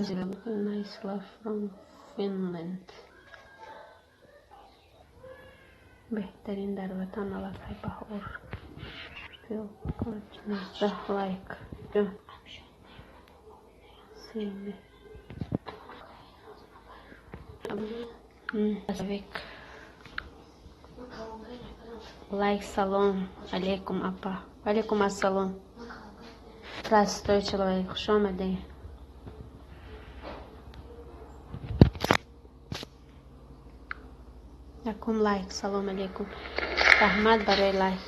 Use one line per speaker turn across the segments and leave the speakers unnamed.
Nice love from Finland. بهترین در وطن علفهای بهار. Feel good, like see me. Like салом алейкум апа. Алейкум ассалам. Здравствуй, человек. Хуш омадин. Якум лайк, салом алейкум. Рахмат барои лайк.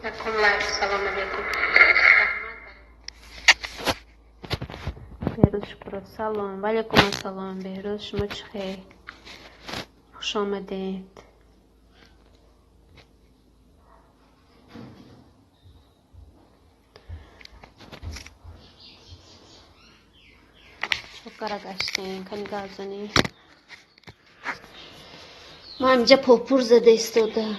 Якум лайк, салом алейкум. بهروز شکر سلام. وعلیکم السلام. بهروز شما چه خیر؟ خوش آمدید. شکر گشتین کنی گازنی. ما اینجا پاپور زده ایستادم.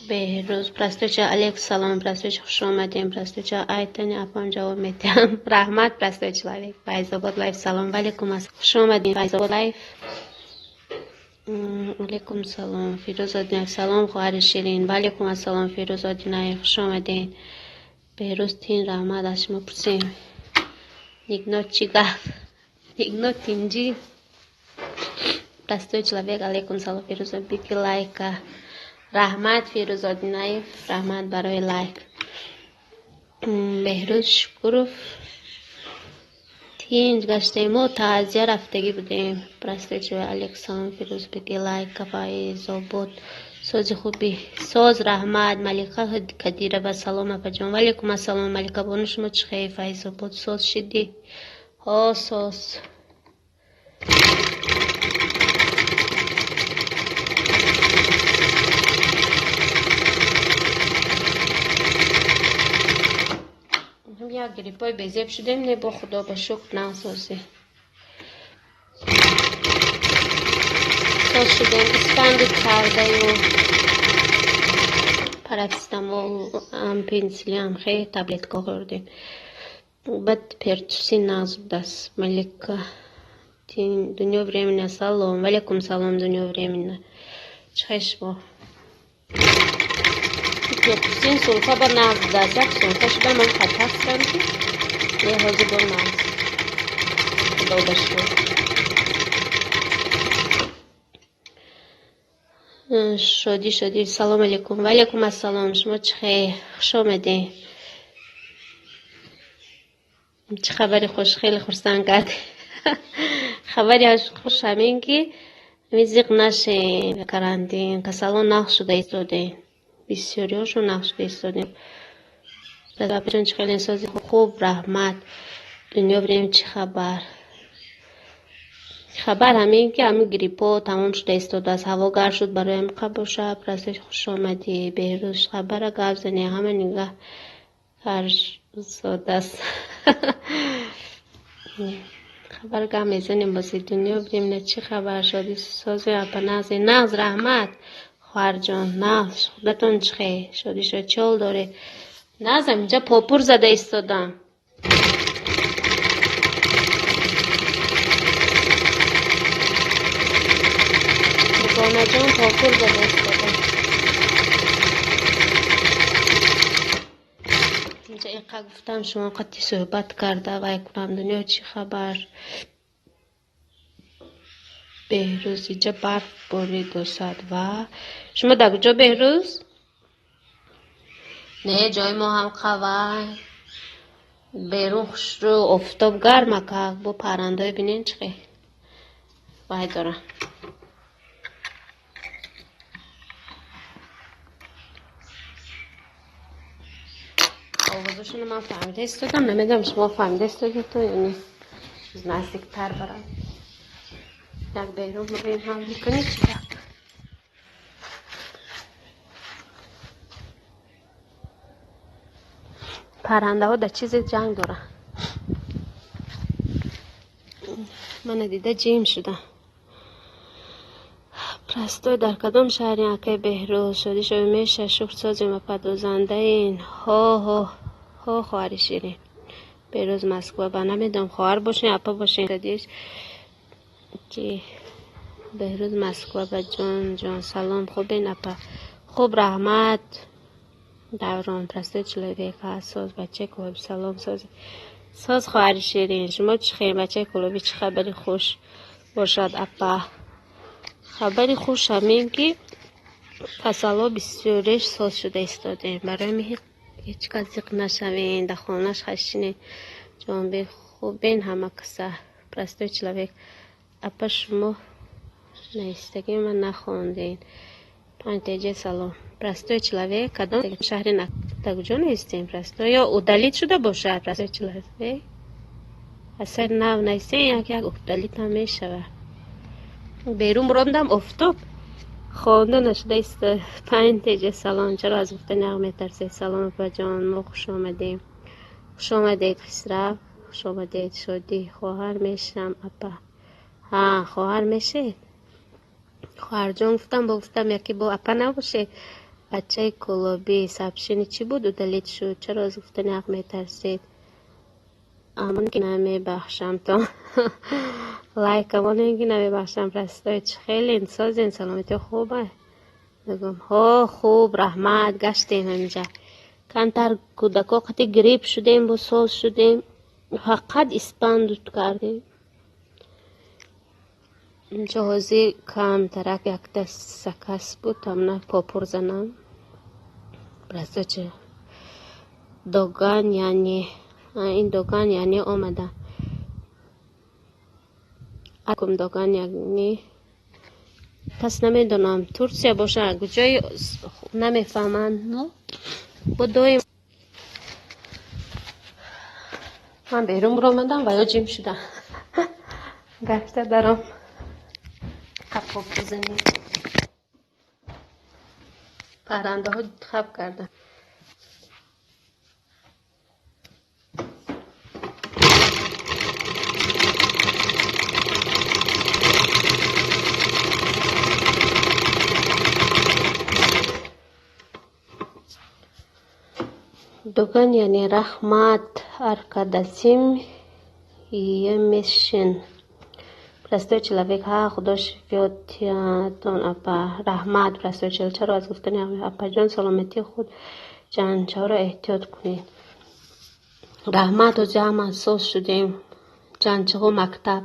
بهروز پرستوچه علیک سلام. پرستوچه خوش آمدیم. پرستوچه آیتنی اپام جواب میدم. رحمت پرستوچه علیک. فیض‌آباد لایف سلام. وعلیکم السلام. خوش آمدیم فیض‌آباد لایف. علیکم سلام. فیروز آدینایف سلام. خواهر شیرین. وعلیکم السلام فیروز آدینایف. خوش آمدین. بهروز تین رحمت از شما پرسیم. نیگنوت چی گفت؟ نیگنوت تینجی. پرستوچه لایک. علیکم سلام فیروز بیکی لایک. رحمت فیروز آدینایف. رحمت برای لایک. بهروز شکروف تینج گشتیم و تعزیه رفتگی بودیم. پرستوچه الکسان فیروز بیکی لایک. کفای زابط سوز خوبی سوز رحمت ملیکا کدیره و سلام اپا جان. وعلیکم السلام ملیکا بانو شما چه خیلی فای زابط سوز شدی ها سوز. یا گریپای بیزیب شدیم نه با خدا با شکر نه سوزی سوز شدیم. اسپند کرده و پرستامول هم پنسیلی هم خیلی تبلیت که خوردیم. بعد پرتوسی نازب دست ملیکا دنیا временно سلام. وعلیکم سلام دنیا временно. چخش با پرتوسین سلطه با نازب دست یک سلطه شده من خطا سرم یه حاضر با نازب خدا بشکر. شادی سلام علیکم. و علیکم السلام. شما چه خیر؟ خوش آمدین. چه خبری خوش؟ خیلی خرسند کرد. خبری خوش همین که میزیق نشه کرندین که سالون نقش شده ایستادین. بسیاری هاشون نقش شده ایستادین. بچون چه خیلی انسازی خوب. رحمت دنیا بریم چه خبر؟ خبر همین که همین گریپا تمام شده ایستاده است. هوا گرم شد برای امریکا باشه. پرستش خوش آمدی. بهروز خبر گپ زنی همه نگاه فرزاده است. خبر گپ میزنیم واسه دنیا بریم نه چی خبر. شادی سازی اپا ناز رحمت خواهر جان ناز خودتون چه خیر؟ شادی شد چال داره نازم اینجا پاپور زده ایستادم. بانه جان پاپور زده ایستادم. اینجا اینقدر گفتم شما قطعی صحبت کرده و کنم دنیا چی خبر. بهروز اینجا برف بارید 200 و شما در کجا بهروز؟ نه جای ما هم خبر بیرون خوش رو افتاب گرمه که با پرنده بینین چه باید دارم. آوازشون من فهمیده ایستادم. نمیدونم شما فهمیده ایستادی تو یعنی نزدیک تر برم. یک بیرون ببین هم میکنی چی بک پرنده ها در چیز جنگ دارن. من دیده جیم شدم. پرستوی در کدام شهری اکه بهروز شدی شوی میشه شکر سازیم و پدوزنده این ها خواهر شیرین بهروز مسکو با نمیدونم خواهر باشین اپا باشین کدیش که بهروز مسکو با جان سلام خوبین اپا خوب رحمت دوران پرستوی چلوی که ساز بچه کلوبی سلام ساز خواهر شیرین شما چه خیلی بچه کلوبی چه خبری خوش باشد اپا خبری خوش همین که کسالا بسیارش ساز شده ایستاده برای می هیچ کزیق نشوین در خانهش خشینه جان به خوبین همه کسا پرستوی چلوک اپا شما نیستگی من نخوندین پانتیجه سلام پرستوی چلوک کدام شهری نکتا کجا نیستیم پرستوی یا او دلیت شده باشه پرستوی چلوک اصلا نو نیستیم یک دلیت هم می شود بیرون راندم افتاب خونده نشده است پانتیجه سلام چرا از گفتن نغمه ترسید سلام با جان ما خوش آمدیم خوش آمدید خسرو خوش آمدید شدی خواهر میشم اپا ها خواهر میشید خواهر جان گفتم یکی با اپا نباشه بچه کلوبی سبشینی چی بود و دلیت شد چرا از گفتن نغمه ترسید امون که نمی بخشم تا لایک امون که نمی بخشم پرستوی خیلی انسازین سلامتی خوبه بگم ها خوب رحمت گشتیم اینجا کمتر کودکا قطعی گریب شدیم با ساز شدیم فقط اسپند کردیم جهازی کم ترک یک دست سکس بود هم نه پاپور زنم پرستوی چه دوگان یعنی این دوگان یعنی آمده اکم دوگان یعنی پس نمیدونم ترکیه باشه کجای نمیفهمن نو بدویم من بیرون برامدم و یا جیم شدم گفته دارم خب بزنیم پرنده ها خب کردن دوگان یعنی رحمت ارکادسیم یمیشن پرستوی چلوک ها خدا شفیاتتون اپا رحمت پرستوی چرا از گفتن اپا جان سلامتی خود جانچه را احتیاط کنید رحمت و جمع سوز شدیم جانچه ها مکتب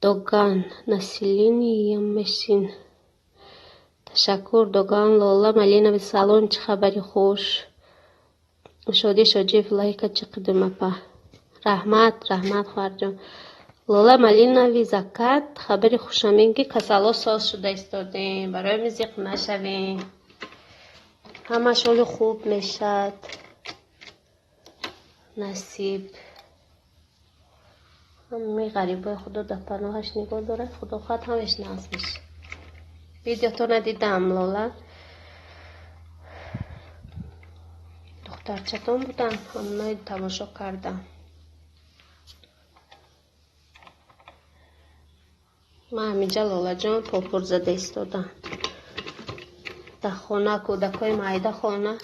دوگان نسلین یمیشن تشکر دوگان لالا ملینا به سالن چه خبری خوش شادی شجیف لایک چه قدم اپا رحمت خواهر جان لالا ملینا وی زکات خبری خوشمین که کسالا ساز شده ایستادیم برای میزیق نشویم همه شال خوب میشد نصیب همه غریبای خدا در پناهش نگاه داره خدا خواهد همش ناز میشه ویدیو تو ندیدم لالا دختر چطور بودن همه تماشا کردم من همینجا لالا جان پاپور زده ایستادم در خانه کودکای مایده خانه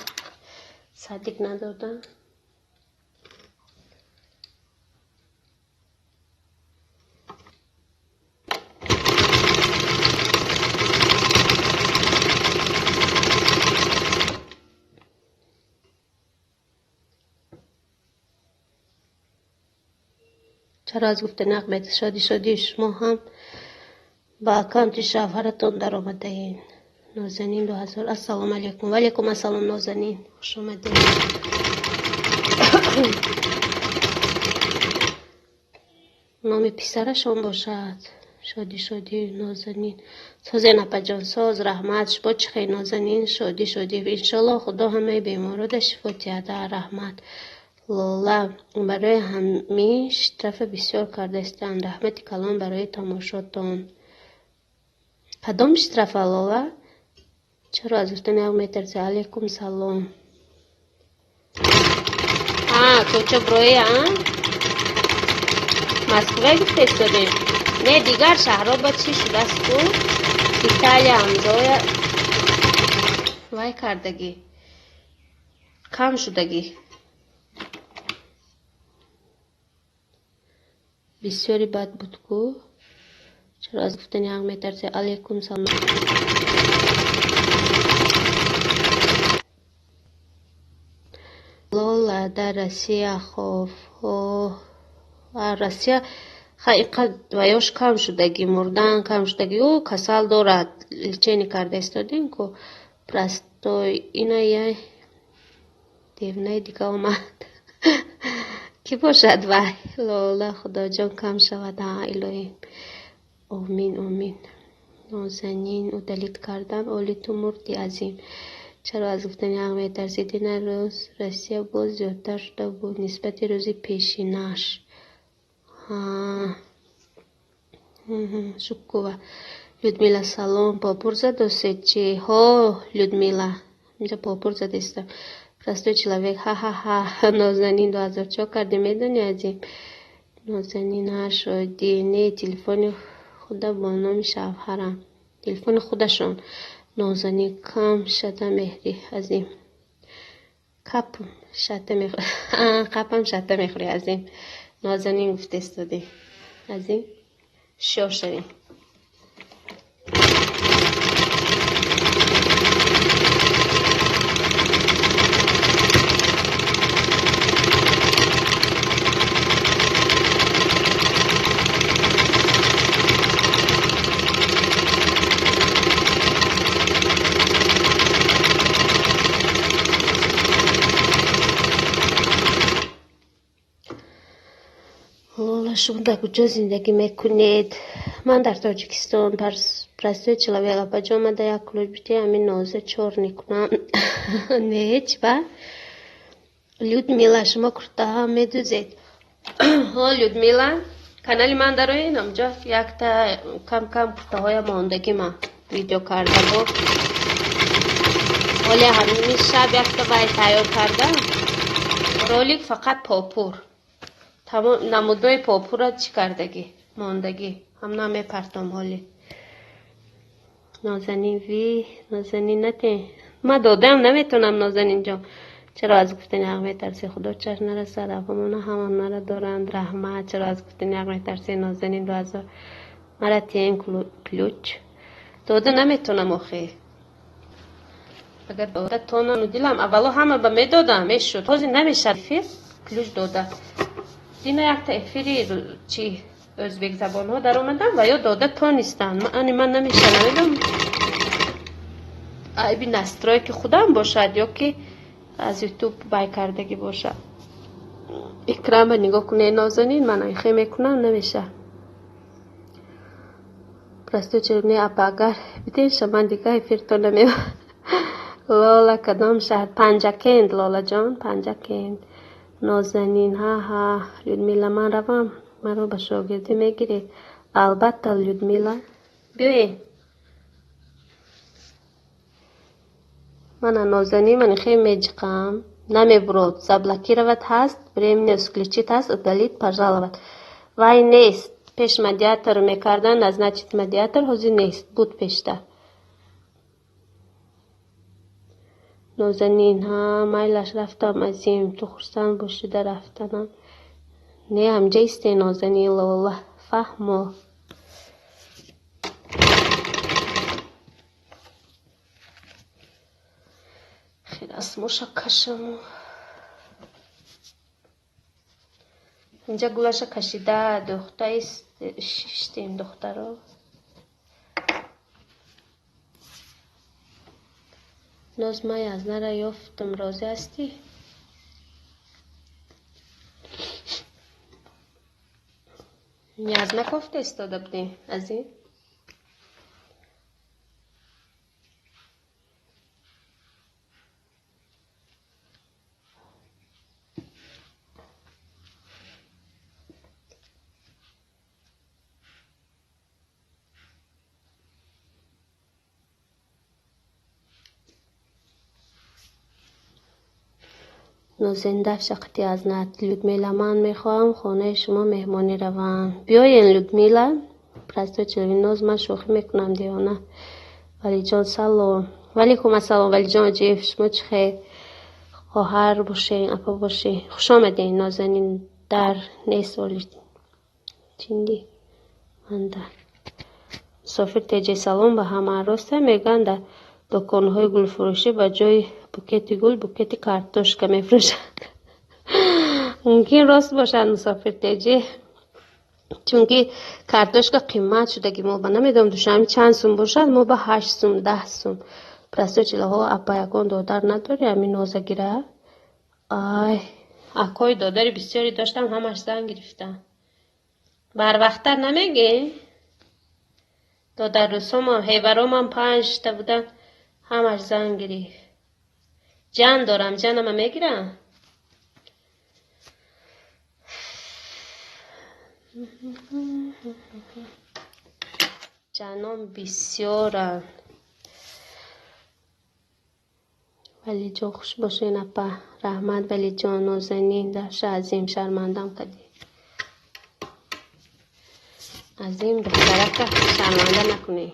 صدیق ندادن چرا از گفته نقمت شادی شما هم با اکانت شوهرتون در آمده این نازنین 2000 السلام علیکم و علیکم السلام نازنین خوش آمدین نام پسرشون باشد شادی نازنین ساز نپا جان ساز رحمت شما چه خیلی نازنین شادی انشالله خدا همه بیمارا شفا تیاده رحمت لالا برای همیش طرف بسیار کرده استن رحمت کلام برای تماشاتون کدامش طرف لالا چرا از گفتن یک متر علیکم سلام تو چه برای مسکوه گفته استادیم نه دیگر شهرها با چی شده است کو ایتالیا همزای وای کردگی کم شدگی بسیاری بد بود کو چرا از گفتن یک میترسه علیکم سلام لولا در روسیه خوف روسیه اینقدر ویاش کم شدگی مردن کم شدگی او کسل دارد چینی کرده استادین که پرستوی اینه یه دیونه دیگه آمد کی باشد وای لالا خدا جان کم شود الهی آمین آمین نازنین او دلیت کردن اولی تو مردی عظیم چرا از گفتن حق میترسیدین روز روسیه باز زیادتر شده بود نسبت روزی پیشینش شکوه Людмила سلام پاپور زد چی ها Людмила اینجا پاپور زد استم простой человек ها ها ها نازنین 2004 کرده میدونی عظیم نازنین ها شدی نه تلفن خدا با نام شوهرم تلفن خودشون نازنین کم شده مهری عظیم کپم شده میخوری کپم شده میخوری عظیم نازنین گفته استادی عظیم شو شدیم شما در کجا زندگی میکنید؟ من در تاجیکستان پرستوی چلاویقا بجا آمده یک کلوش بیتی همین نازه چار نکنم نه چی با؟ Людмила شما کرده ها میدوزید ها Людмила کانالی من در این همجا یک تا کم کم کرده های ماندگی ما ویدیو کرده بود ولی همین شب یک تا باید تیار کرده رولیک فقط پاپور تمام نمودای پاپورا چی کردگی ماندگی هم نمی پرتم حالی نازنین وی نازنین نتی ما دادم نمیتونم نازنین جا چرا از گفتن حق میترسی خدا چشم نرسد افامون همان مرا دارند رحمت چرا از گفتن حق میترسی نازنین 2000 مرا تین کلوچ داده نمیتونم آخی اگر داده تونم دیلم اولا همه با میدادم میشد حاضی نمیشد کلوچ داده دینا یک تأثیری چی ازبک زبان ها در آمدن و یا داده تا نیستن من نمیشنم عیبی نسترای که خودم باشد یا که از یوتیوب بای کردگی باشد اکرام نگاه کنه نازنین من ایخه میکنم نمیشه پرستو چرونی اپا اگر بیتیش من دیگه افیرتو نمیم لالا کدام شهر پنجکند لالا جان پنجکند نازنین ها ها لودمیلا من روم من رو به شاگردی میگیرید البته لودمیلا بیاین من نازنین من خیلی میجقم نمیبرود زبلکی روید هست بریم نسکلیچیت هست ادالید پرژالوید وای نیست پیش مدیاتر میکردن از نچید مدیاتر حوزی نیست بود پیشتر نازنین ها مایلش رفتم ازیم تو خورسان باشیده رفتنم نه همجا استی نازنین لالا فهمو خیلی اسموشا کشمو اینجا گلاشا کشیده دختر شیشتیم دخترها نازمای از نره یافتم راضی هستی؟ نیاز نکفته استاده بودی از این؟ نازنده شقتی از نت لودمیلا من میخوام خانه شما مهمانی روم بیاین لودمیلا پرستو چلوی ناز من شوخی میکنم دیوانه. ولی جان سلام. ولی کم السلام. ولی جان جیف شما چه خیر؟ خواهر باشین، اپا باشین. خوش آمدین نازنین در نیستولی چندی من در مسافر تیجی سلام به همه. راسته میگن در دکانهای گل فروشی با جای بوکت گل بوکت کارتوشکا میفروشند. ممکن راست باشد مسافر تیجی، چونکه کارتوشکا قیمت شده. ما با نمیدونم دوشنبه چند سوم باشد، ما با 8 سوم 10 سوم. پرستو چله ها اپا یکان دادر نداری همین نازه گیره. آی اکای دادری بسیاری داشتم همش زن گرفتم. بر وقتتر نمیگی؟ دادر رسوم هم هیورام هم 5 تا بودن همش زن گرفت. جن دارم جنم هم میگیرم. جنام بسیارن. ولی جان خوش باشین اپا رحمت. ولی جان نازنین داشت عظیم شرمندم کدی. عظیم بهتره که شرمنده نکنی.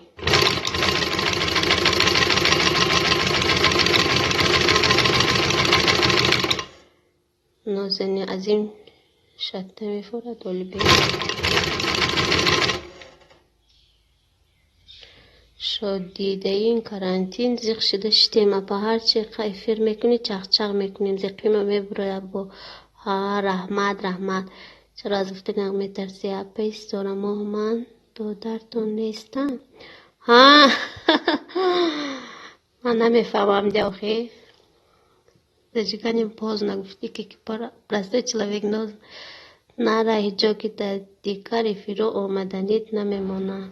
نازنین عظیم شده میفورد ولی بید شد دیده این کرانتین زیخ شده شتیم اپا هرچی قیفر میکنی چخ میکنیم زیقیم میبروی با ها رحمت. چرا از گفتن نغمه ترسی اپا ایستارم من دادرتون نیستم. ها من نمیفهمم دی آخی دجیگانیم پاز نگفتی که پرسته چلویگ ناز نره هیچا که در دیکاری فیرو آمدنیت نمیمانه.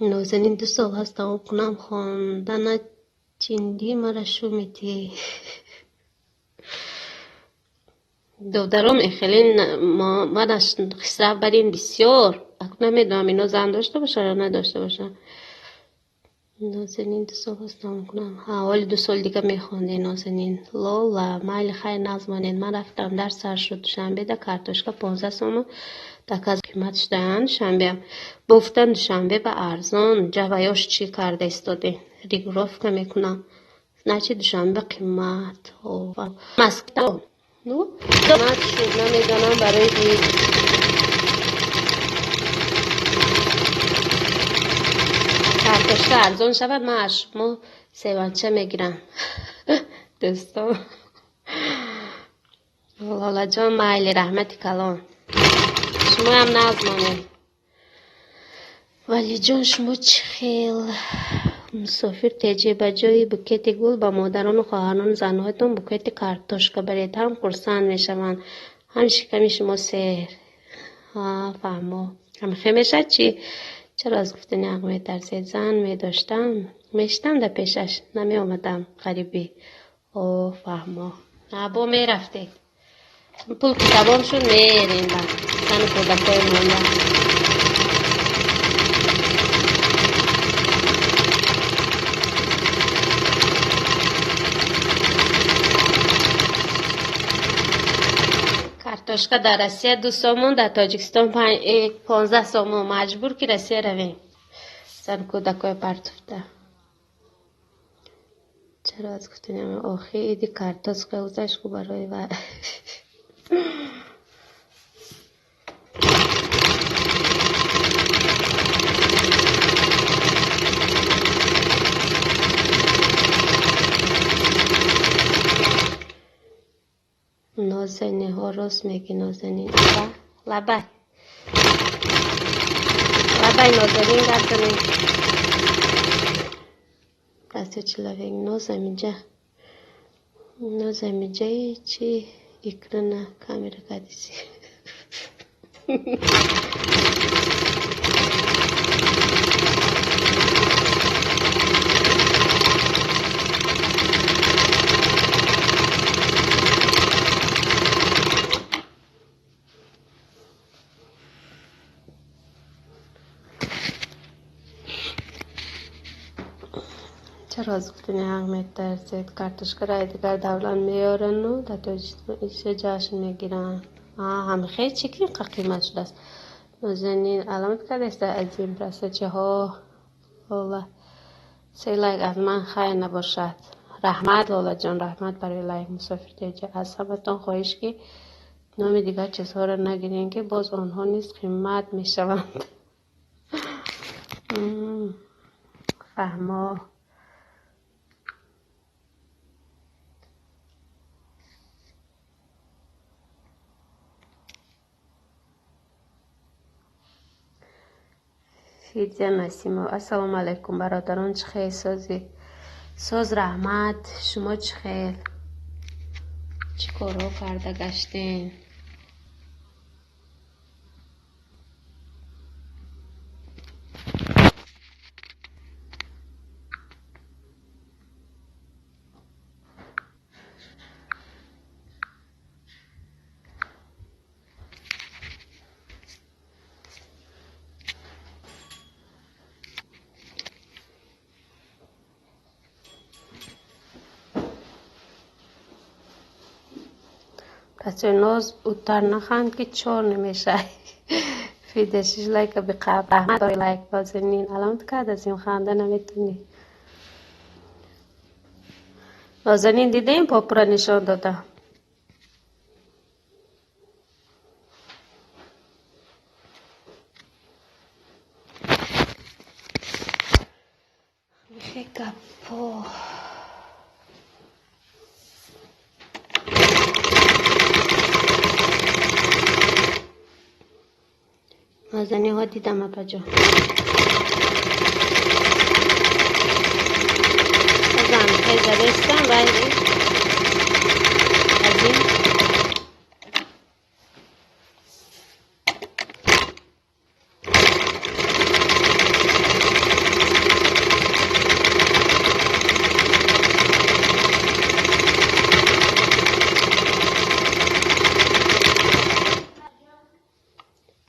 نازنین 2 سال هست تمام کنم خواندن چندی مرا شو میتی. دودرام خیلی من خسرف برین بسیار اکنون نمیدونم اینا زن داشته باشه یا نداشته باشه. نازنین 2 سال هست تمام کنم. حوالی 2 سال دیگه میخونده نازنین. لالا مایل خیلی نزمانین. من رفتم در سر شد شنبه در کارتوشکا 15 سومو تک از قیمتش دهن شنبه هم بفتن شنبه به ارزان جوایاش چی کرده استاده ریگراف که میکنم نه چی دوشنبه قیمت مسکتا نو قیمت شد نمیدانم برای دید کارتوشکا ارزان شود. من اشما سیوانچه میگیرم دوستان. لالا جان مایل رحمتی کلان شما هم نازمانه. ولی جان شما چه خیل مسافر تیجی بجای بوکت گل با مادران و خواهران زنهایتان بوکت کارتوشکا برید هم خرسند میشوند. هم شکمی شما سهر فهمو هم خیمشد چی؟ چرا از گفتن نغمه ترسید زن میشتم در پیشش نمی آمدم غریبی. فهمو نبا میرفته پول کتابام شون میرین با زن کودکای مونده. کارتوشکا در روسیه 2 سومون در تاجیکستان 15 سومون مجبور که روسیه رویم زن کودکای پرتفته. چرا از گفتنیم آخی ایدی کارتوشکا اوزش خوب برای و نازنین ها راست میگی. نازنین لبای نازنین گردنی پرستو چلویگ نازنین جایی چی اکرانه کامیرا کدیسی چرا از گفتنی حقیقت ترسید کارتوشکا رای دیگر دولان میارن و در توجیه جاشن میگیرن. هم خیلی چیکین قیمت شده است. نازنین علامت کرده است از این برسه ها الله سیلایک از من خیر نباشد. رحمت لالا جان، رحمت برای لایک مسافر دیجا. از همتون خواهش که نام دیگر چیزها را نگیرین که باز آنها نیز قیمت می شوند. فهما فیدیا نسیمو. السلام علیکم برادران، چه خیر؟ ساز رحمت، شما چه خیر؟ چی کارها کرده گشتین؟ بچه ناز اوتر نخند که چور نمیشه. فیدشش لایک بی قبل رحمت برای لایک بازنین علامت کرد از این خنده نمیتونی. نازنین دیده این پاپورا نشان داده. میخه کپو نازنین ها دیدم اپا جان. بازم خیزه بستم باید از این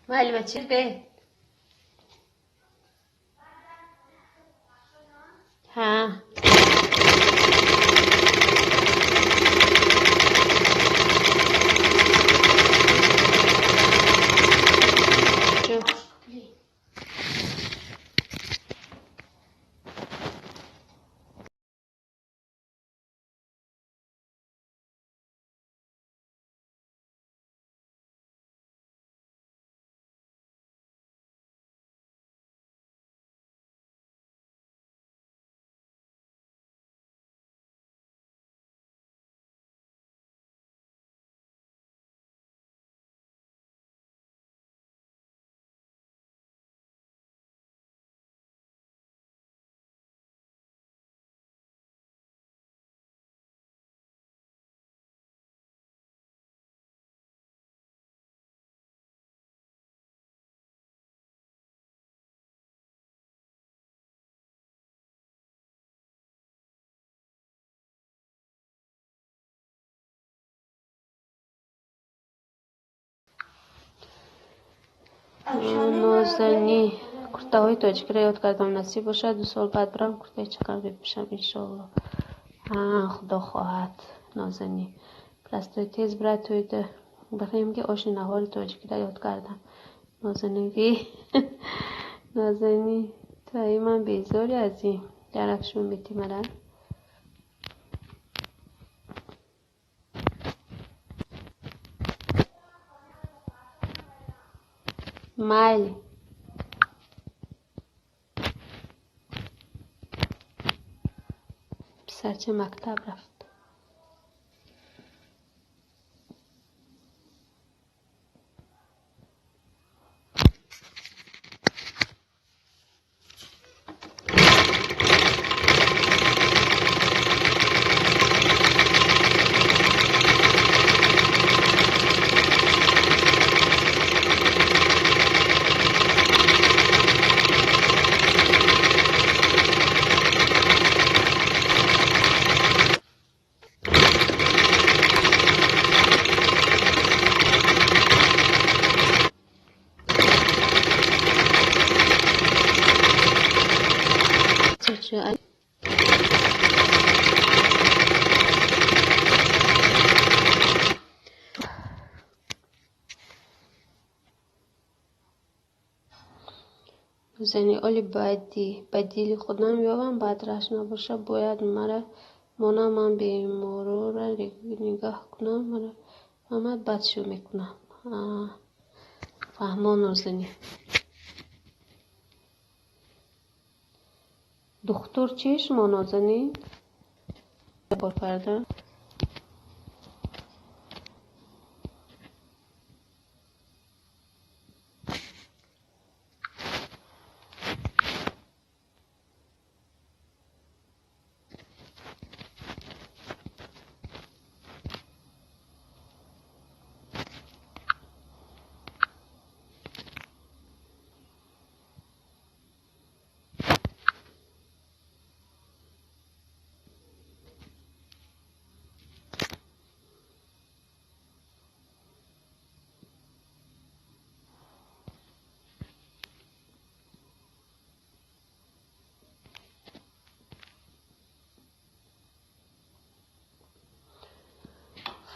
ولی بچه به ها جو نازنین کرته های تاجیکی را یاد کردم. نصیب باشد 2 سال بعد برم کرته چکن بپوشم انشالله. خدا خواهد. نازنین پرستوی تیز برای توی ده بخیم که آش نهار تاجیکی را یاد کردم. نازنین که نازنین توی من بیزاری از این درفشون بیتی مرن. مایل پسرچه مکتب رفت. زنی اولی بدیلی خودم یادم بدرش نباشه باید مرا مانم من به مورو را نگاه کنم مرا محمد بدشو میکنم فهمان زنی دختر چیش ما نازنی بار پرده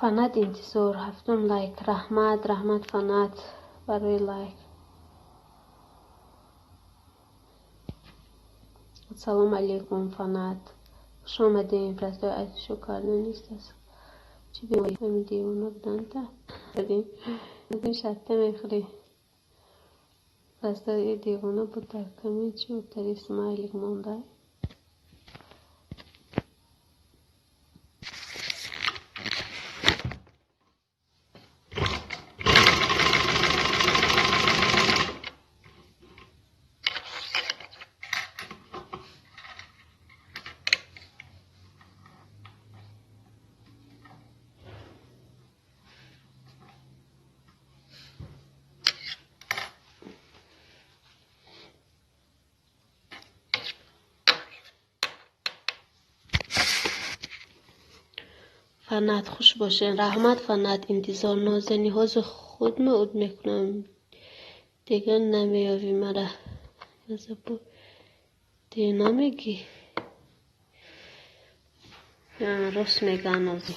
فنات انتظار هفتم لایک رحمت فنات برای لایک سلام علیکم فنات خوش آمدین فرستای عزیزشو کردن نیست است چی بیایی همین دیوانه بودن تا بدین شده میخوری فرستای دیوانه بود در کمی چی بود در اسمایلیک مونده فنات خوش باشین رحمت فنات انتظار نازنی هاز خود مود میکنم دیگه نمیابی مرا نزبو دیگه نمیگی راست میگن نازی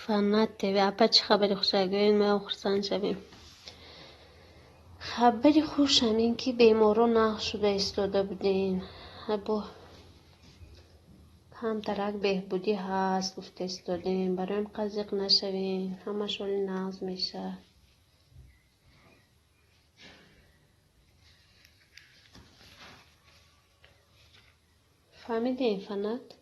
فنات تیوی اپا چه خبری خوشگوین ما خرسان شویم خبری خوشم این که بیمارو نقش شده ایستاده بودین با هم ترک بهبودی هست گفته ایستادین برایم قزق نشوین همه شغل نقض میشه فهمیدین فنات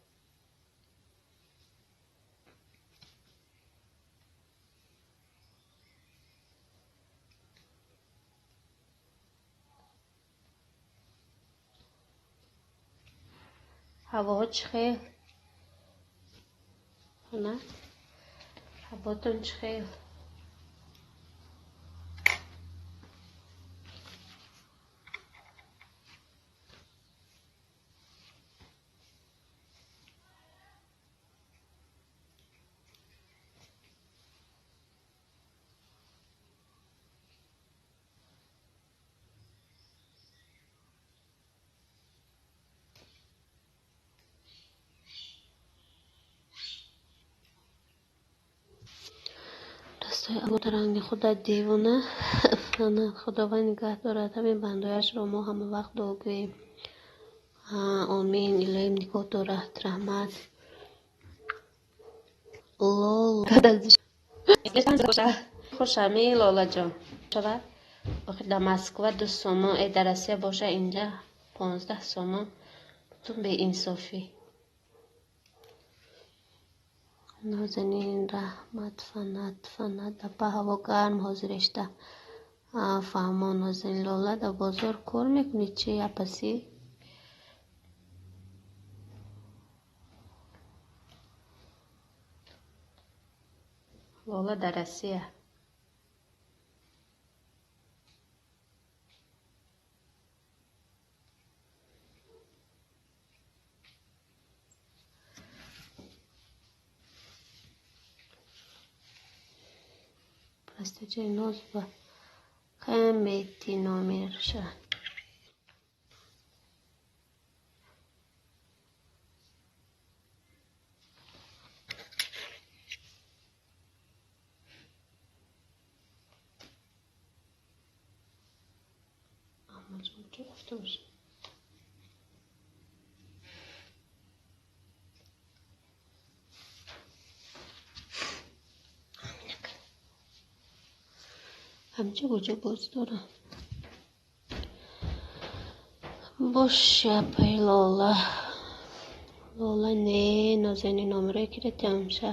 هواها چخیل فنات هواتون چخیل دستای ابو رنگ خدا دیوانه فنات خداوند نگه دارد همین بندایش را ما همه وقت دعا گوییم آمین الهیم نگاه دارد رحمت لول خوشمی لالا جان شود آخه در مسکو 2 سومو در آسیا باشه اینجا 15 سومو تو به انصافی. نازنین رحمت فنت با هوا گرم حاضرش ده فهمان. نازنین لاله در بازار کار میکنی چی یا پسی؟ لاله در آسیا. Простите, нос ба каймети номерша. Амазон чё гуфта бош? ҳамчи куҷо боз дорам. Боша пай Лола. Лола не нозанин номеро кирати ҳамша.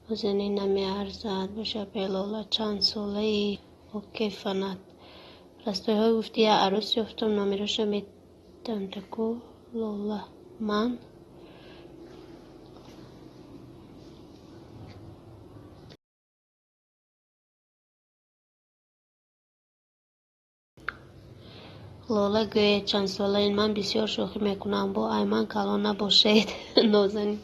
Нозанин намеарзад. Боша пай Лола чанд солаи? Окей фанат. Растойҳо гуфти я арӯс ёфтам номерошо метам таку Лола. Ман Лола гӯя чанд солаин ман бисёр шӯхӣ мекунам бо Айман калон набошед. Нозанин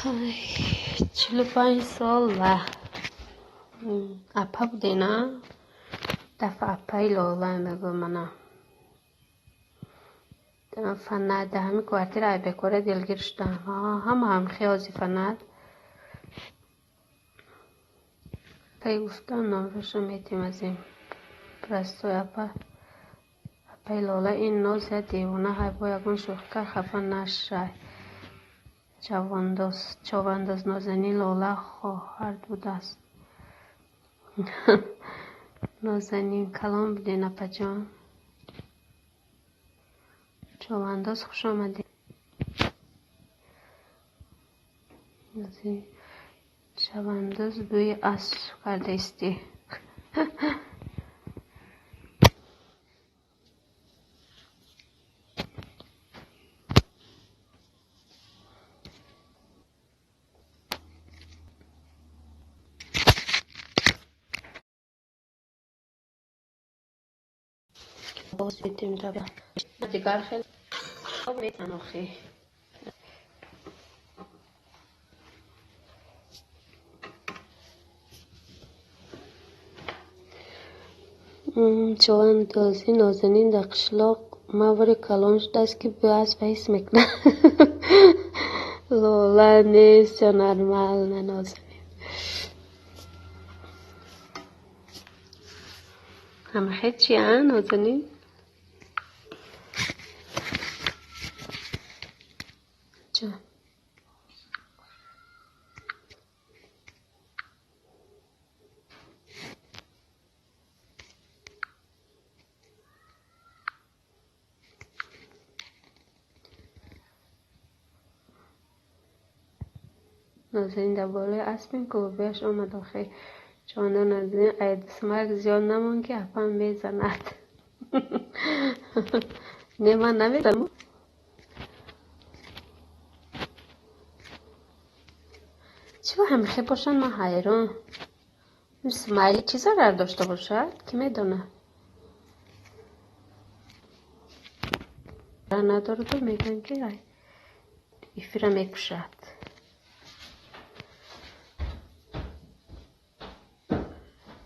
ай 45 сола. Апа будена? Дафъа апаи Лола мегӯ мана. Фанат дар ҳамин квартира айбекора дилгир шудам. Ҳама ҳамхиёзи Фанат. Кай гуфтам номерошо метим аз ин простой апа. Апаи Лола ин ноз я девона ҳай бо ягон шӯхикар хафа нашай. Чавандоз Нозанин Лола хоҳар будааст. Нозанин калон будин апаҷон. Чавандоз хуш омадед. Чавандоз бӯи асп кардаисти. باز بیتیم طبعا دیگر خیلی میتن آخی چواندازی نازنین در قشلاق موری کلان شده است که به از فحیث میکنه. لولا نیست یا نرمال نه نازنین. همه خیلی چی هن نازنین؟ جان نازنین در بالای اسبین که بیش آمد آخی چانده نازنین عید سمرگ زیاد نمون که اپم میزند. نه من نمیزنم. چرا همیشه باشن من حیران. اسماعیلی چیزا قرار داشته باشد که میدونه. نداره تو میگن که ایفیره میکشد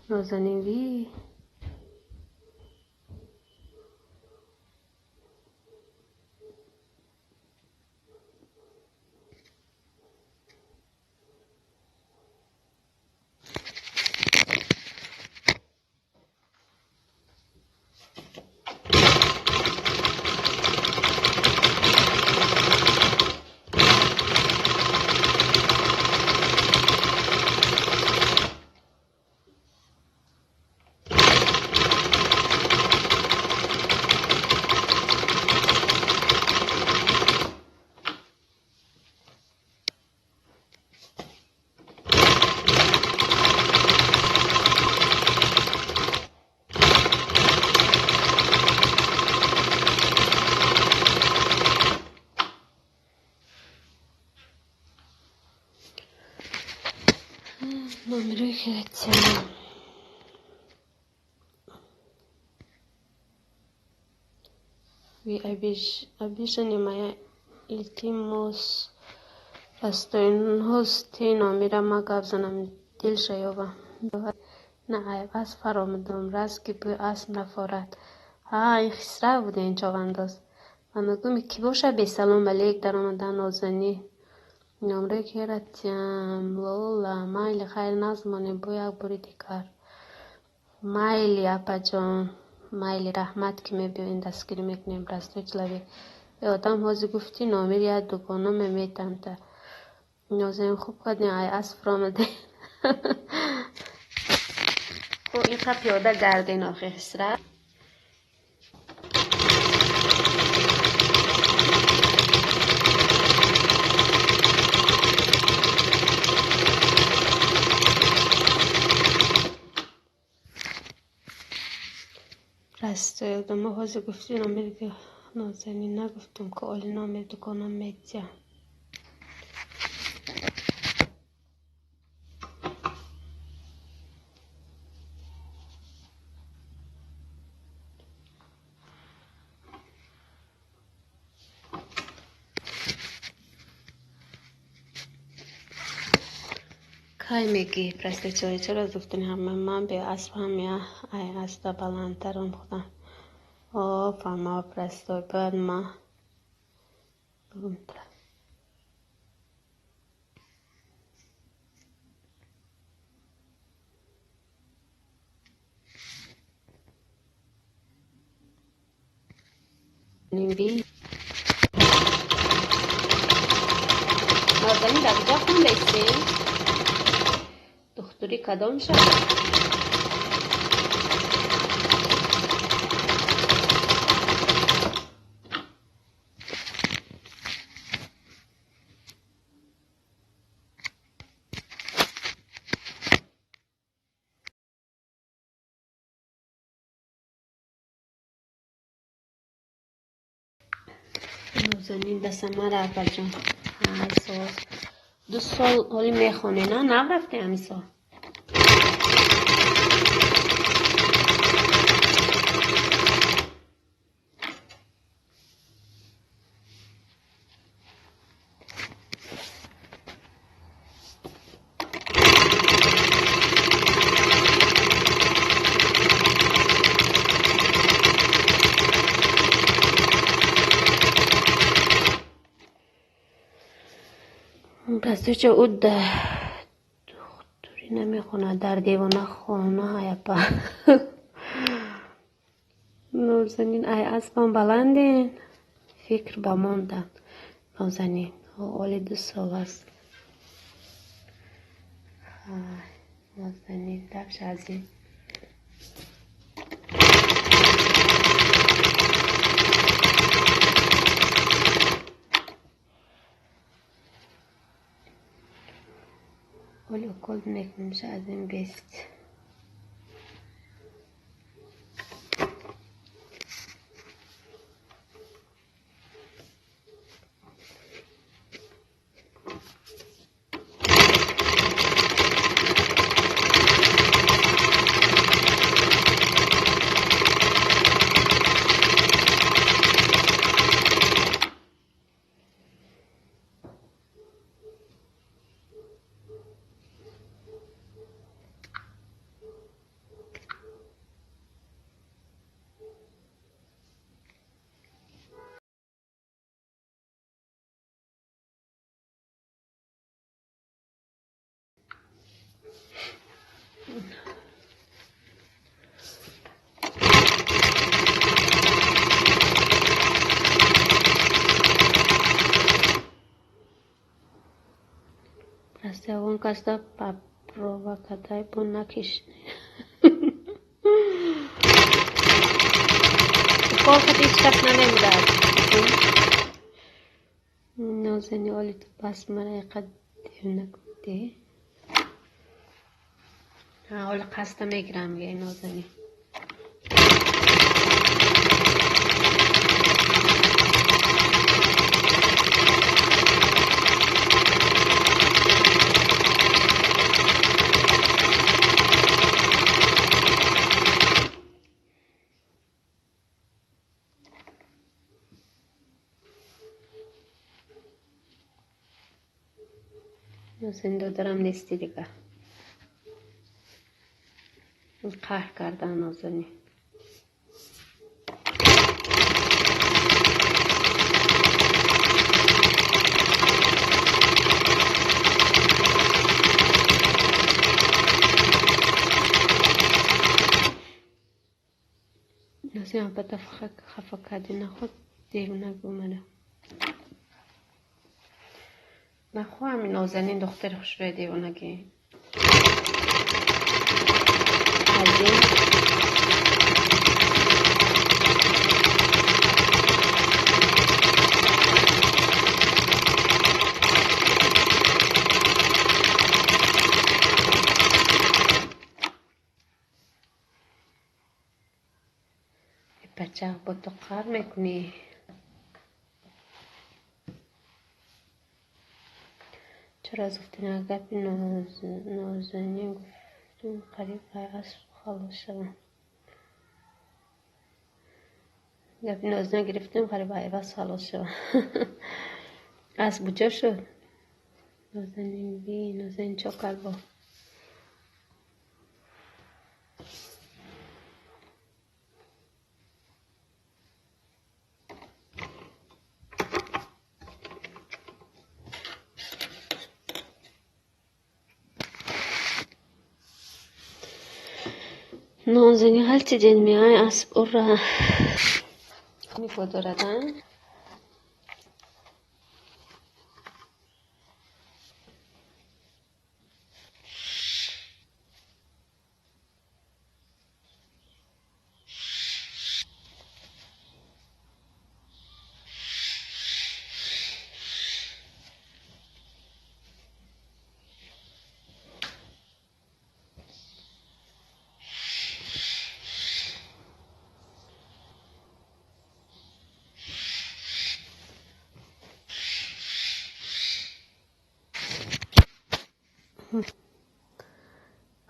نازنین وی نمره کردیم وی ابیش نیمه التیموس راستین هستی نمیرم ما گفزنم دل شیوبم نه عیب از فرامدم راست که به اسم نفارد این خسرو بوده این چاونداز و نگومی کی باشه به سلام علیک در آمدن نازنی نمره کردیم والا مایلی خیر نزمانی بو یک باری دیگر مایلی اپا جان مایلی رحمت که میبینید دستگیری میکنیم راستو چلوی به آدم حاضی گفتی نامیر یا دوگانه میمیتم تا نازنین خوب کردین ای اسب آمده خب این خب پیاده گردین آخی خسره راست یادم حاضی گفتی نامیر نازنین نگفتم که آلی نامیر دوگانه میتیم کای میگی پرسته چوی چرا دوفتنی همه من به اسب هم یا ای اسب بلندترم خودم فما پرسته بعد ما بگم تر نیمبی نازنین در کجا خون بیستی؟ دختری کدام شد؟ نازنین دست ما را بجان های سال 2 سال حالی میخونه نه نرفته همی سال پس چه اود دختری نمیخونه در دیوانه خونه های پا نازنین ای اسبم بلندین فکر بماندن نازنین حالی 2 سال است نازنین دفش از این حالی اکل میکنمشه از این بیست каста провокатай бо накиш. Колхот هیچ وقت نمیداد. نازنی اولی تو بس مرا قد نکده. حالا قصد میگیرم یه نازنی. نازنی دادرم نیستی دیگه. قهر کردن نازنی. نازنی البته خفه کردی نخود دیوونه گمنه. نخواه همین نازنین دختر خوش به دیوونگی. بچه با تو قهر میکنی. چرا از گفتن گپ نازنین گفتم قریب از خلاص شدم. گپ نازنین گرفتم قریب از خلاص شدم. از بجا شد. نازنین چاکر با. نازنین هلچی دین میای اسب را میفدردن.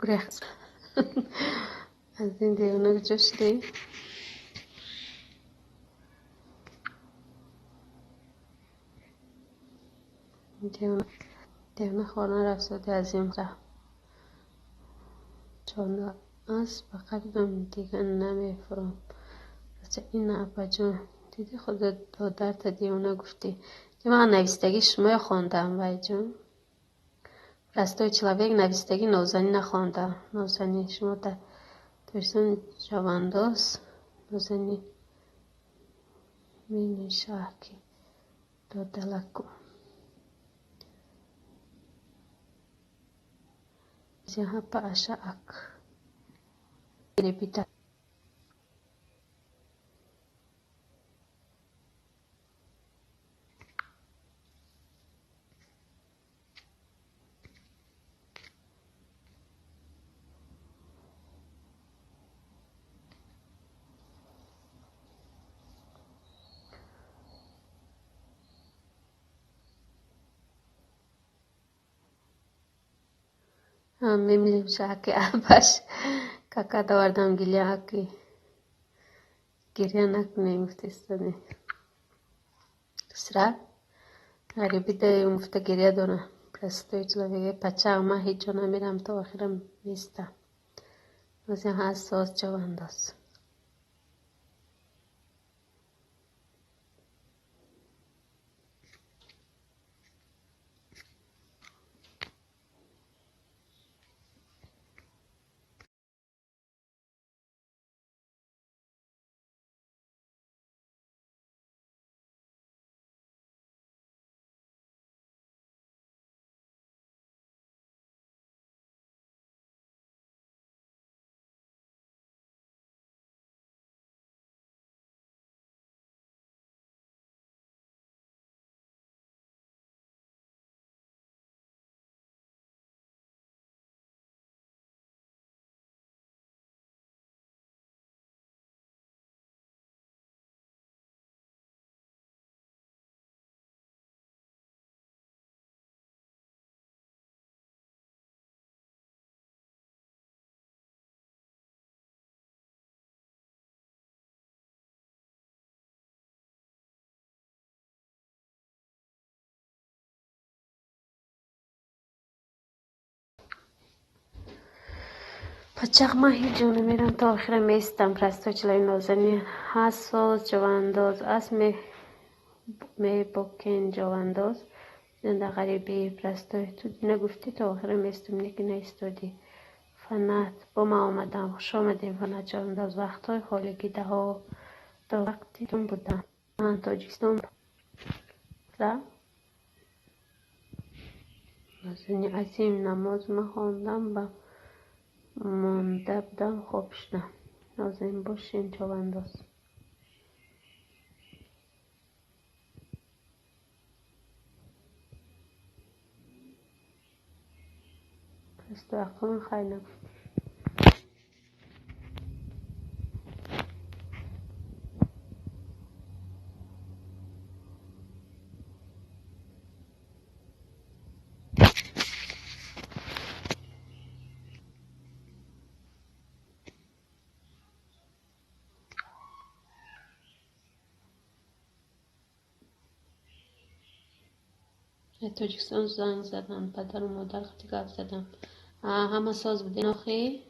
گریخت. از این دیوانه جشتی. دیوانه خانه رفت از این رفت. چون از به قلبم دیگه نمیفرام. بچه این اپا جون دیدی خودت دادر تا دیوانه گفتی که من نویستگی شما خوندم وای جون. Простой человек نویستگی نازنین نخوانده. نازنین شما در درستان جوانداز نازنین می نشه که دادلکو زیها پا اشا اک بیتا میملیم شاکی آباش کاکا داوردم گلیه هاکی گریه نکنه مفتستانی سرا غریبی ده مفت گریه دونه پرستوی چلویه پچه ما هیچ جا نمیرم تا آخرم میستم واسه حساس جوانداز بچه من هیچ جا نمیرم تا آخر میستم پرستو چلای نازنین حساس جوانداز از می بکن جوانداز زنده غریبی پرستو تو نگفتی تا آخر میستم نیکی نیستادی فنت با ما آمدم خوش آمدیم فنت جوانداز وقتای خالگی ده ها تا وقتی تون بودم من تاجیکستان را نازنین عظیم نماز ما خواندم با مانده بودم خواب شدم نازنین باشین جوانداز پرستو اقوام خیلی نگفت تاجیکستان زنگ زدم پدر و مادر خیلی گفت زدم همه ساز بودین آخی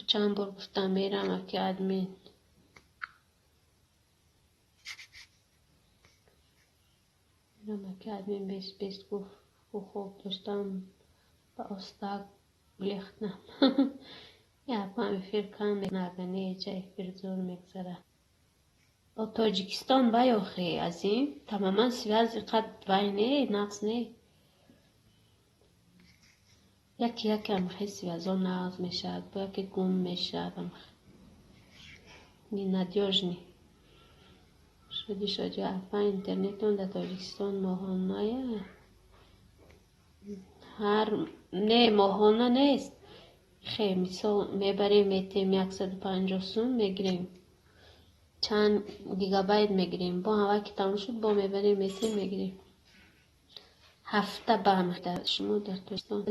چند بار گفتم میرم اکی ادمین میرم اکی ادمین بیست گفت خوب داشتم با استاق بلیختم یا پاهم فیرکان نگنه جای فیر زور میگذره با تاجیکستان بای آخی عظیم تماما سویازی قد بای نه نقص نه یکی هم خیلی سویازا نقص میشد با یکی گم میشد نی ندیاج نی شدی شدی افا اینترنتون در تاجیکستان ماهانه هر نه ماهانه نیست خیلی مثال میبریم میتیم 150 سوم میگیریم چند گیگابایت میگیریم با هوا که تموم شد با میبریم میتیم میگیریم هفته به هم شما در تاجیکستان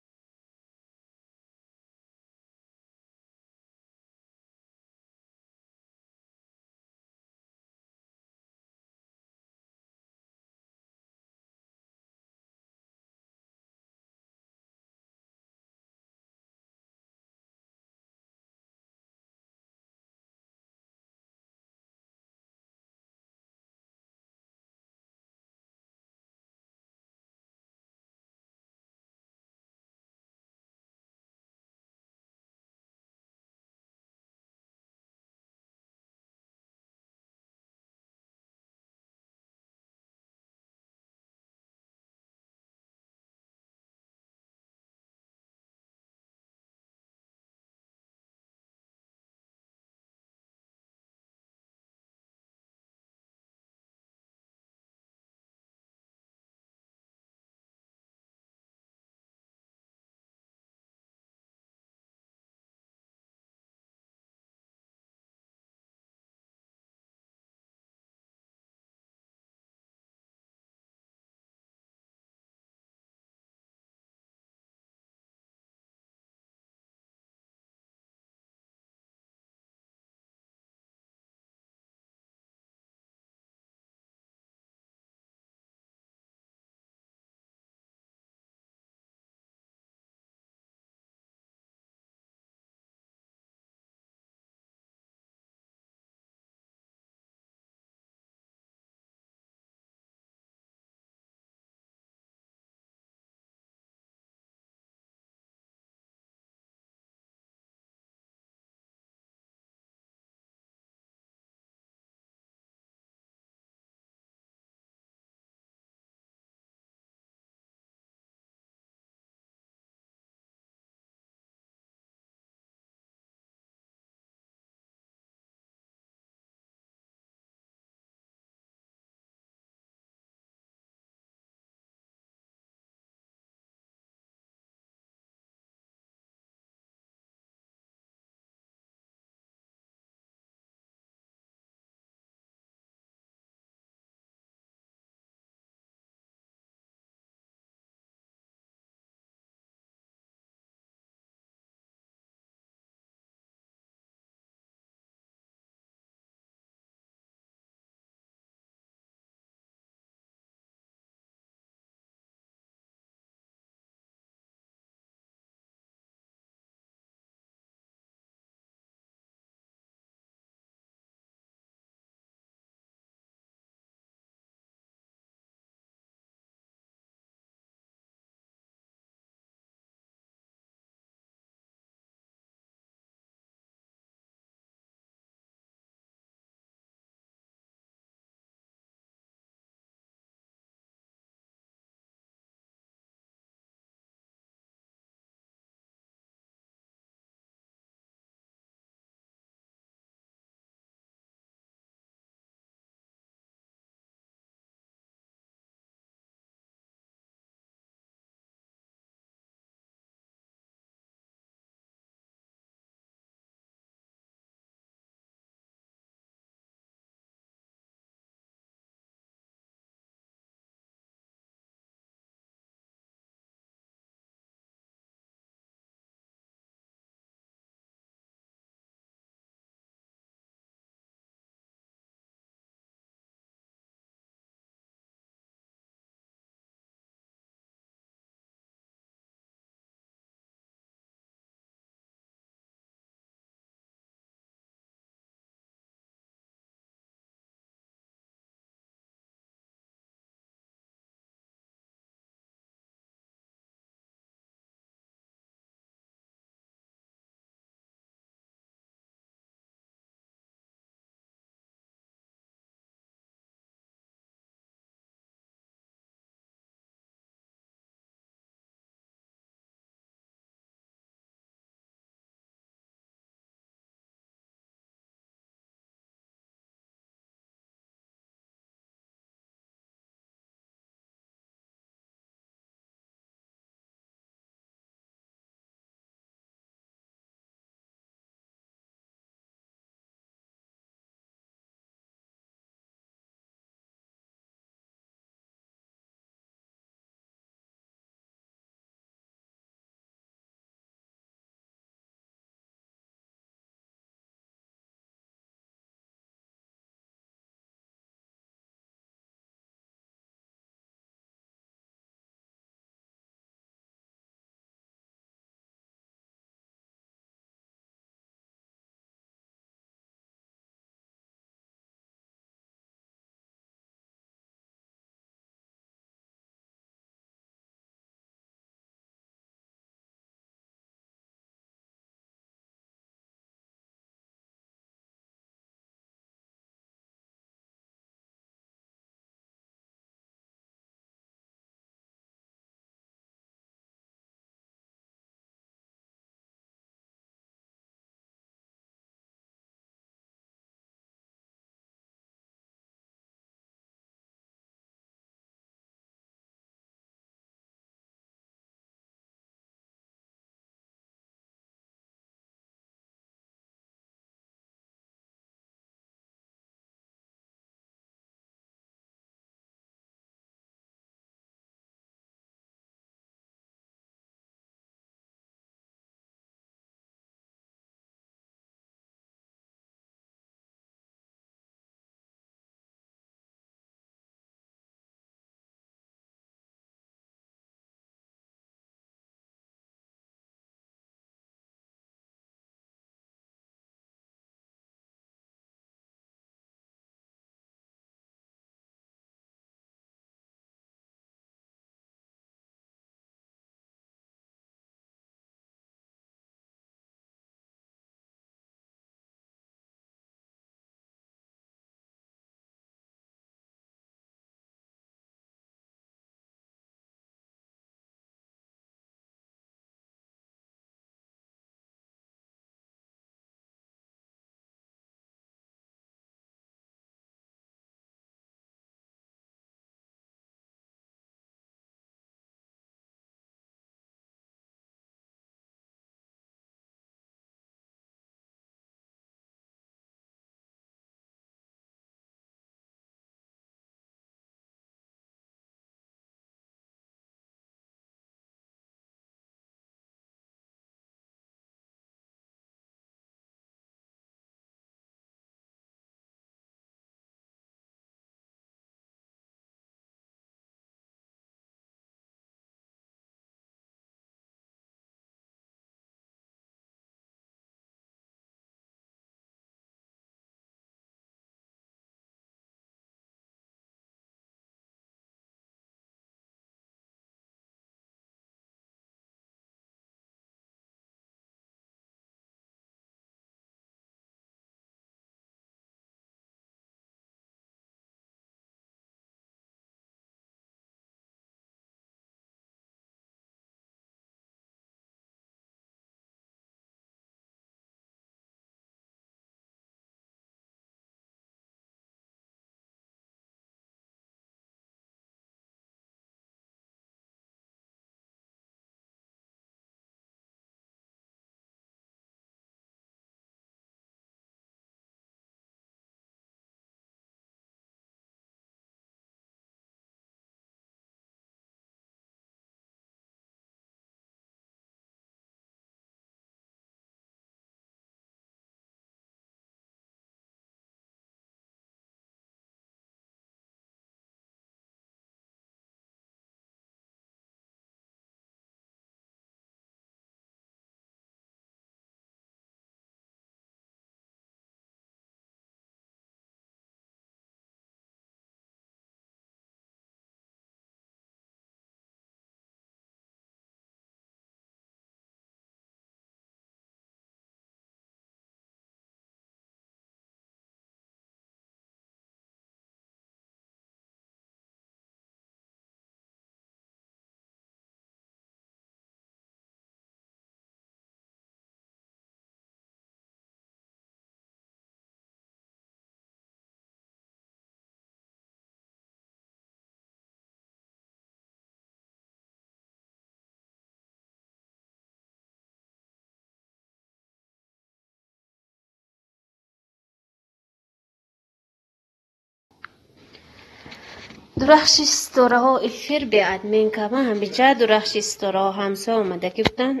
درخشی ستاره ها افیر به ادمین که من هم بیچه درخشی ستاره ها همسه آمده که بودن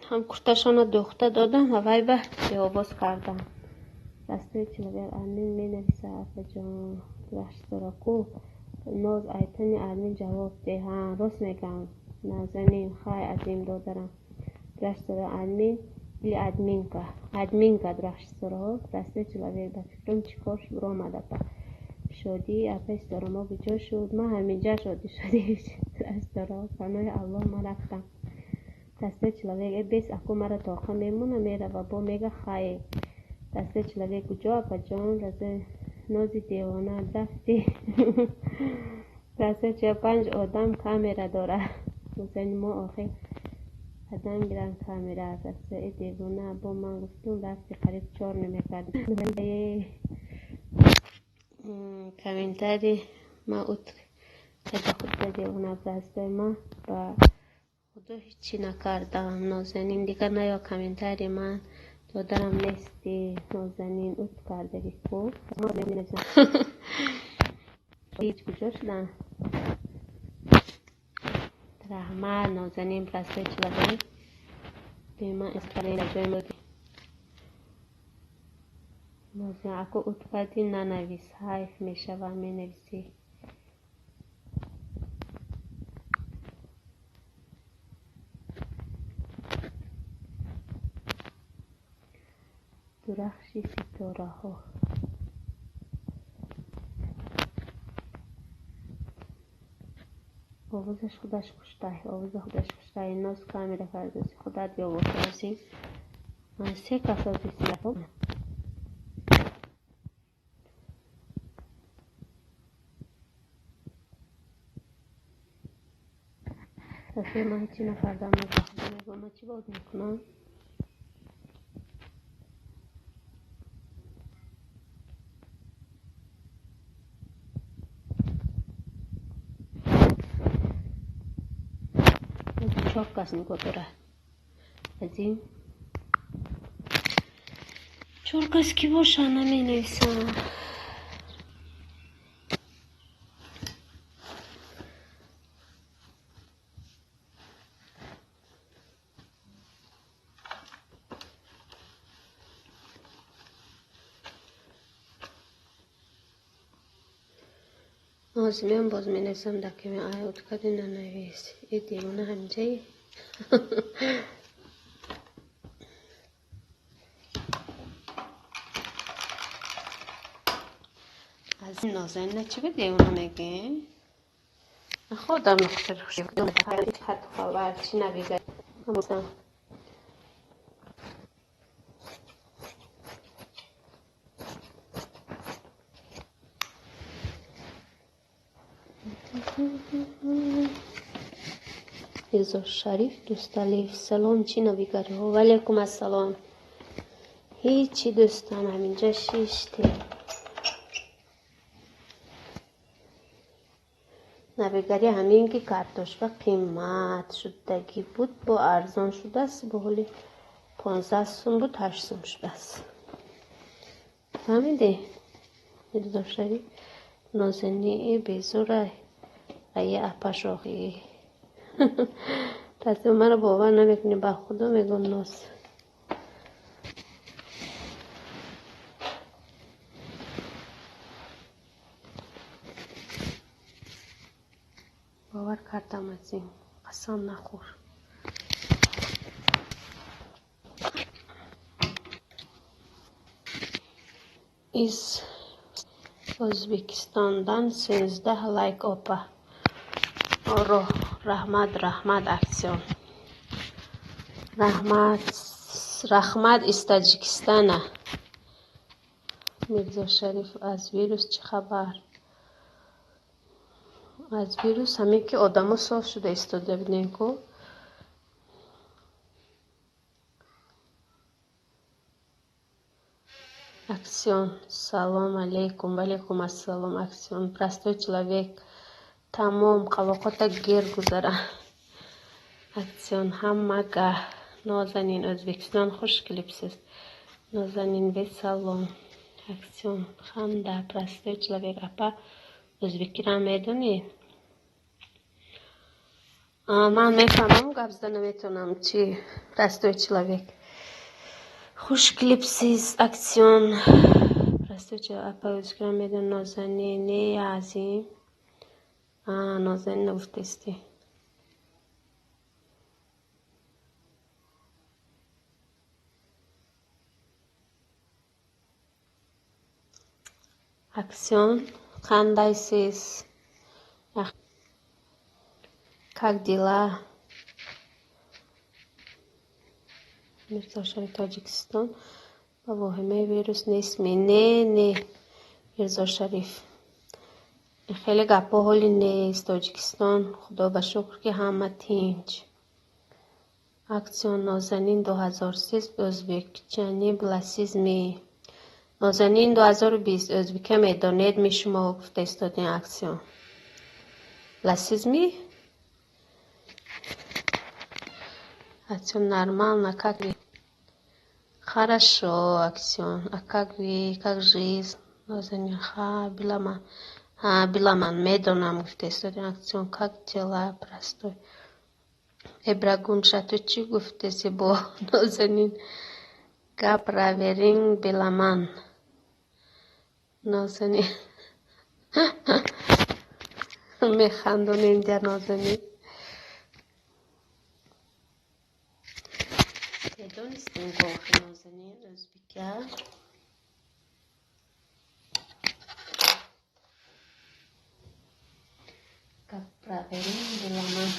هم کرتشان دوخته دادم و وای به آواز کردم دسته چلویر ادمین می نویسه افا جان درخشی ستاره کو ناز ایتنی ادمین جواب ده ها راست میگم نازنین خواهی عظیم دادرم درخشی ستاره ادمین بلی ادمین که درخشی ستاره ها دسته چلویر به فکرم چیکارش برا آمده با شادی اپس دارم ما بجا شد ما همینجا شادی از دارم پناه الله ما رفتم دسته چلویک بیس اکو مرا تاخه میمونه میره و با میگه خیلی دسته چلویک کجا اپا جان رزه نازی دیوانه دفتی دسته 45 آدم کامیرا داره مثلا ما آخر آدم گیرن کامیرا دسته دیوانه با من گفتم رفتی قریب 4 نمیکرد کامنتاری ما اوت کده خود دادی اون از دست ما با خدا هیچی نکردم نازنین دیگر نیا کامنتاری من دادرم نیستی نازنین اوت کرده بیکو ما ببینیزم هیچ کجا شدن رحمت نازنین پرسته چلوی بیما اسکالی لجوی مدی نازنین اکو اوت کردی ننویس حیف میشه و می نویسی درخشی ستاره ها آوازش خودش کشته آواز خودش کشته ناز کامیرا فردوسی خودت بیا بفرسیم من 3 کس از سیلفم تصویر من هیچی نکردم نگاه من چی باید میکنم چاک کس نگاه داره از این 4 کس کی باشه نمی نویسم آزمیم باز می نویسم دکه می آیوت کردی ننویس ای دیوانه همجایی از این نازنین چی به دیوانه میگه خودم نخصر خوشیم خط خبر چی نبیگه بودم ایزا شریف دوستالیف سلام چی نبیگره و علیکم السلام هیچی دوستان همینجا شیشتی نبیگری همین که کارتوش و قیمت شدگی بود با ارزان شده است با حالی 15 سوم بود 8 سوم شده است فهمیدی؟ ایزا شریف نازنی بیزوره ای اپش آخی تصمیم من رو باور نمیکنی با خدا میگم ناز باور کردم از این قسم نخور از ازبکستاندان 13 لایک اپا رو رحمت اکسیون رحمت از تاجیکستان میرزا شریف از ویروس چه خبر از ویروس همین که آدم صاف شده استاده بینین کو اکسیون سلام علیکم وعلیکم السلام اکسیون простой человек تمام قواقات گیر گذره اکسیون همه نازنین ازبکستان خوش کلیپسیست نازنین به سلام اکسیون خنده простой человек اپا өзбеки را میدونی؟ من میفهمم گپ زدن نمیتونم چی простой человек. خوش کلیپسیز اکسیون простой человек اپا өзбеки را میدون نازنینه عظیم نازنین گفتستی اکسیون قندایسیز как дела میرزا شریف تاجیکستان با واهمه ویروس نیست نه میرزا شریف خیلی گپا حالی نیست تاجیکستان خدا به شکر که همه تینج اکسیون نازنین 2003 özbek چنی بلاسیزمی نازنین 2020 özbekه میدانید می شما گفته استادین اکسیون بلاسیزمی اکسیون нормально как вы хорошо اکسیون как вы как жизнь نازنین біламан میدانم گفته استادین اکسیون как дела простой ابراگونشا تو چی گفته سی با نازنین گپ راورین بیلمان نازنین میخندون اینجا نازنین دانستیم گوخی نازنین özbekya گپ راورین بیلمان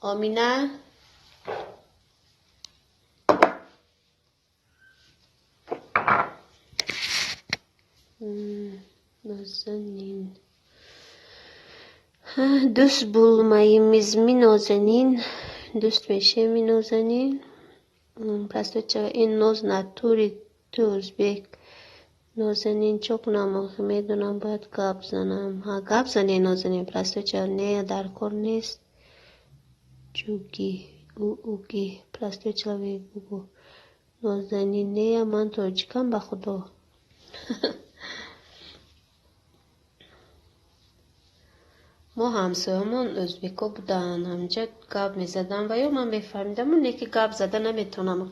آمینه نازنین دوست bulmayımız mi نازنین دوست میشه می نازنین پس تو این ناز ناتوری تو özbek نازنین çok نامخ میدونم باید گپ زنم گپ زنی نازنین پس تو نه در کار نیست چوکی اوکی پس تو человек بگو نازنین نه من تاجیکم به خدا ما همسایه‌مون özbeka بودن همینجا گپ میزدن و یا من میفهمیدم اون یکی گپ زده نمیتونم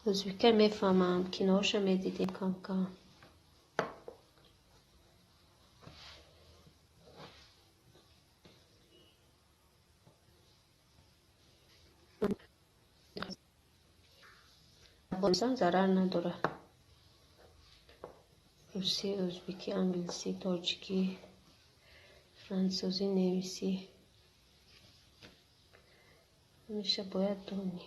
özbeka میفهمم کنارشو میدیدیم کم کم انسان ضرر نداره روسی özbeki انگلیسی تاجیکی فرانسوزی نویسی همیشه باید دونی